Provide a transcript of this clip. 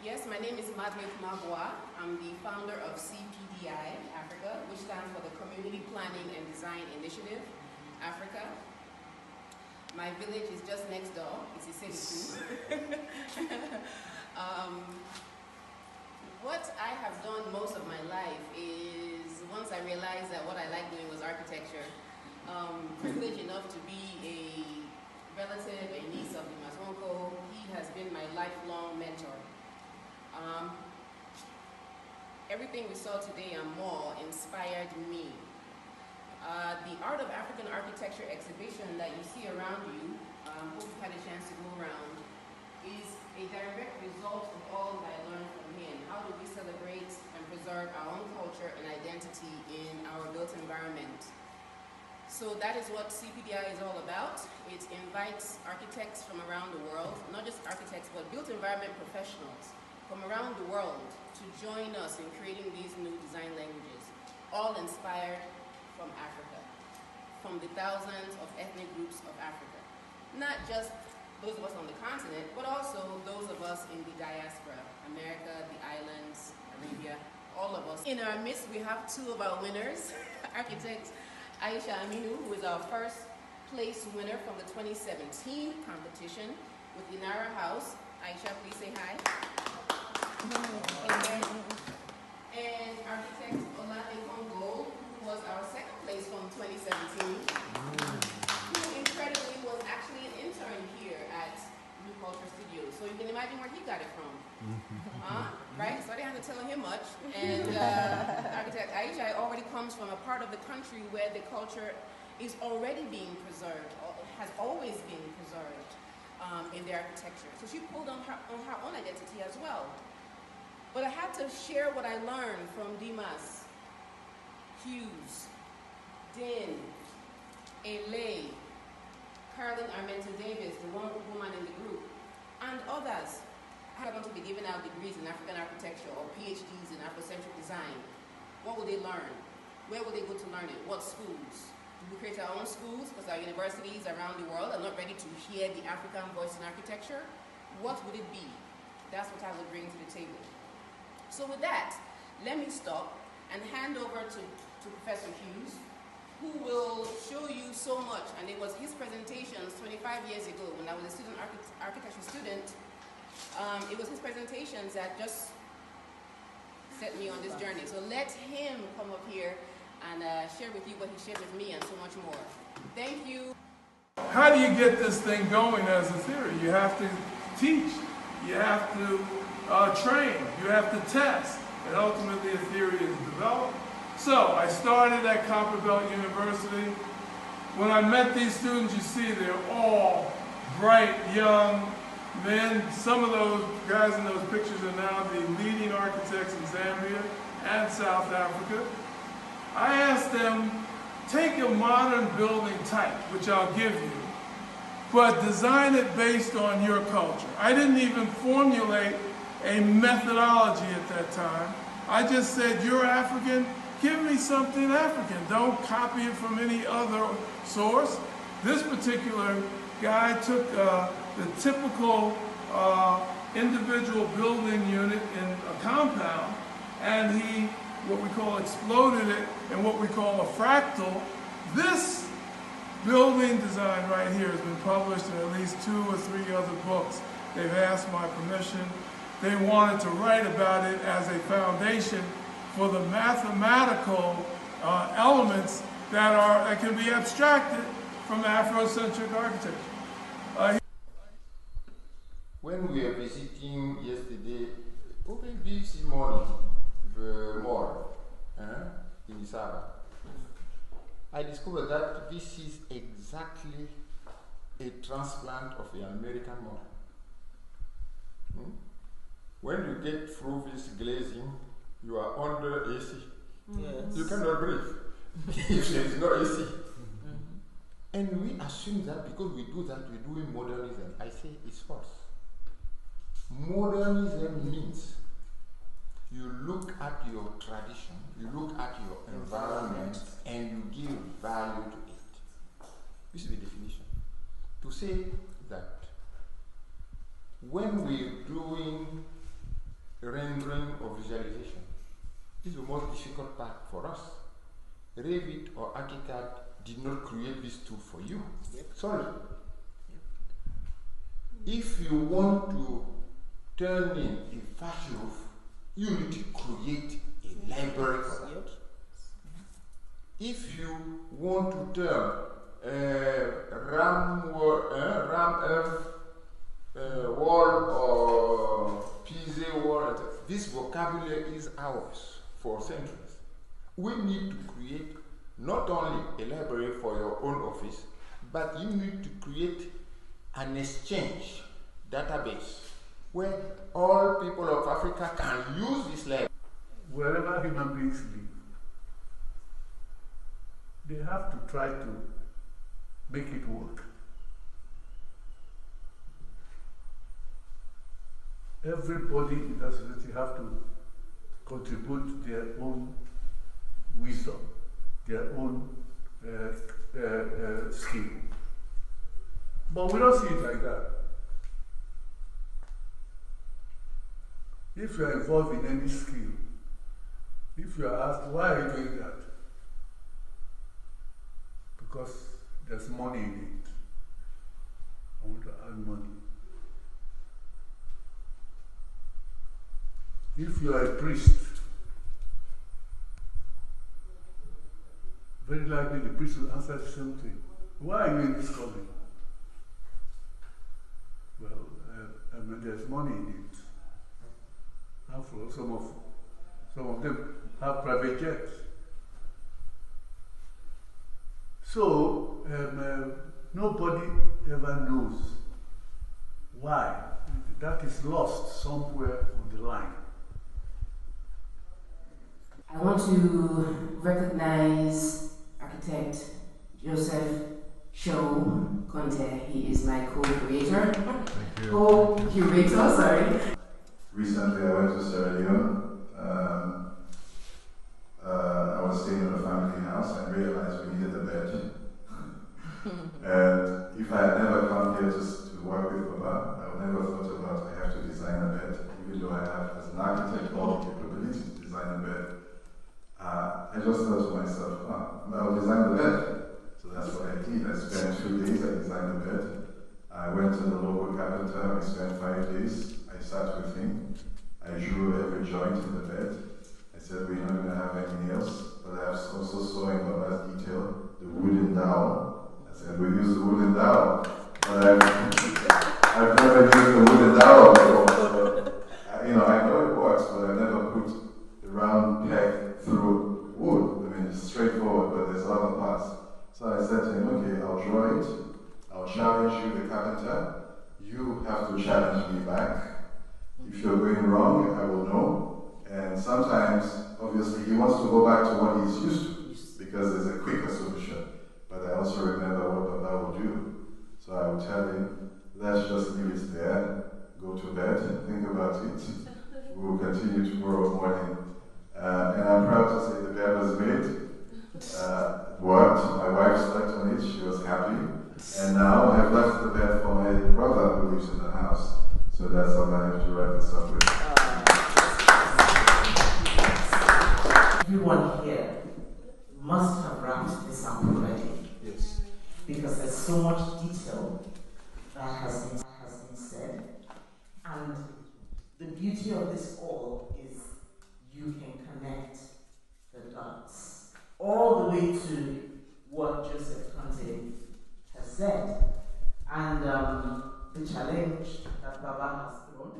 Yes, my name is Nmadili Okwumabua. I'm the founder of CPDI Africa, which stands for the Community Planning and Design Initiative Africa. My village is just next door. It's a city too. What I have done most of my life is, once I realized that what I liked doing was architecture, privileged enough to be a relative, a niece of the Masonko. He has been my lifelong mentor. Everything we saw today and more inspired me. The Art of African Architecture exhibition that you see around you, hope you've had a chance to go around, is a direct result of all that I learned from him. How do we celebrate and preserve our own culture and identity in our built environment? So that is what CPDI is all about. It invites architects from around the world, not just architects, but built environment professionals from around the world to join us in creating these new design languages, all inspired from Africa, from the thousands of ethnic groups of Africa. Not just those of us on the continent, but also those of us in the diaspora, America, the islands, Arabia, all of us. In our midst, we have two of our winners, architect Aisha Aminu, who is our first place winner from the 2017 competition with Inara House. Aisha, please say hi. And architect Olade Congo, who was our second place from 2017, who incredibly was actually an intern here at New Culture Studios. So you can imagine where he got it from. Right? So I didn't have to tell him much. And architect Aisha already comes from a part of the country where the culture is already being preserved, has always been preserved in the architecture. So she pulled on her own identity as well. But I had to share what I learned from Dimas, Hughes, Din, Ele, Carolyn Armenta Davis, the one woman in the group, and others. I want to be giving out degrees in African architecture or PhDs in Afrocentric design. What will they learn? Where will they go to learn it? What schools? Do we create our own schools because our universities around the world are not ready to hear the African voice in architecture? What would it be? That's what I would bring to the table. So with that, let me stop and hand over to Professor Hughes, who will show you so much. And it was his presentations 25 years ago when I was a student architecture student. It was his presentations that just set me on this journey. So let him come up here and share with you what he shared with me and so much more. Thank you. How do you get this thing going as a theory? You have to teach. You have to train, you have to test, and ultimately a theory is developed. So I started at Copperbelt University. When I met these students, you see they're all bright, young men. Some of those guys in those pictures are now the leading architects in Zambia and South Africa. I asked them, take a modern building type, which I'll give you, but design it based on your culture. I didn't even formulate a methodology at that time. I just said, you're African, give me something African. Don't copy it from any other source. This particular guy took the typical individual building unit in a compound, and he, what we call, exploded it in what we call a fractal. This building design right here has been published in at least 2 or 3 other books. They've asked my permission. They wanted to write about it as a foundation for the mathematical elements that can be abstracted from Afrocentric architecture. When we were visiting yesterday, open this morning, the mall in Isaba, I discovered that this is exactly a transplant of the American model. When you get through this glazing, you are under AC. Yes. You cannot breathe if there is no AC. And we assume that because we do that, we're doing modernism. I say it's false. Modernism means you look at your tradition, you look at your environment, and you give value to it. This is the definition. To say that when we're doing rendering or visualization. This is the most difficult part for us. Revit or ArchiCAD did not create this tool for you. Yep. Sorry. If you want to turn in a thatch roof, you need to create a library for that. Yep. If you want to turn ram earth wall or PZ wall, this vocabulary is ours for centuries. We need to create not only a library for your own office, but you need to create an exchange database where all people of Africa can use this library. Wherever human beings live, they have to try to make it work. Everybody in that society have to contribute their own wisdom, their own skill. But we don't see it like that. If you are involved in any skill, if you are asked, why are you doing that? Because there's money in it. I want to earn money. If you are a priest, very likely the priest will answer the same thing. Why are you in this calling? Well, I mean, there's money in it. After all, some of them have private jets. So, nobody ever knows why. That is lost somewhere on the line. I want to recognize architect Joseph Show Conte. He is my co-creator. Co-curator, sorry. Recently I went to Sierra Leone. I was staying in a family house and realized we needed a bed. And if I had never come here just to work with Baba, I would never thought about I have to design a bed, even though I have as an architect all the capability to design a bed. I just thought to myself, I'll design the bed. So that's what I did. I spent 2 days, I designed the bed. I went to the local carpenter, I spent 5 days. I sat with him. I drew every joint in the bed. I said, we're not going to have any nails, but I also saw in Baba's detail the wooden dowel. I said, we use the wooden dowel. But I've never used the wooden dowel before. So, I know it works, but I've never put the round peg through wood. I mean, it's straightforward, but there's other parts. So I said to him, okay, I'll draw it. I'll challenge you, the carpenter. You have to challenge me back. If you're going wrong, I will know. And sometimes, obviously, he wants to go back to what he's used to, because there's a quicker solution. But I also remember what Baba will do. So I will tell him, let's just leave it there, go to bed, think about it. We will continue tomorrow morning. And I'm proud to say the bed was made. It worked. My wife slept on it. She was happy. And now I've left the bed for my brother who lives in the house. So that's all I have to wrap this up with. Everyone here must have wrapped this up already. Yes. Because there's so much detail that has been said. And the beauty of this all is you can connect the dots all the way to what Joseph Conte has said. And the challenge that Baba has thrown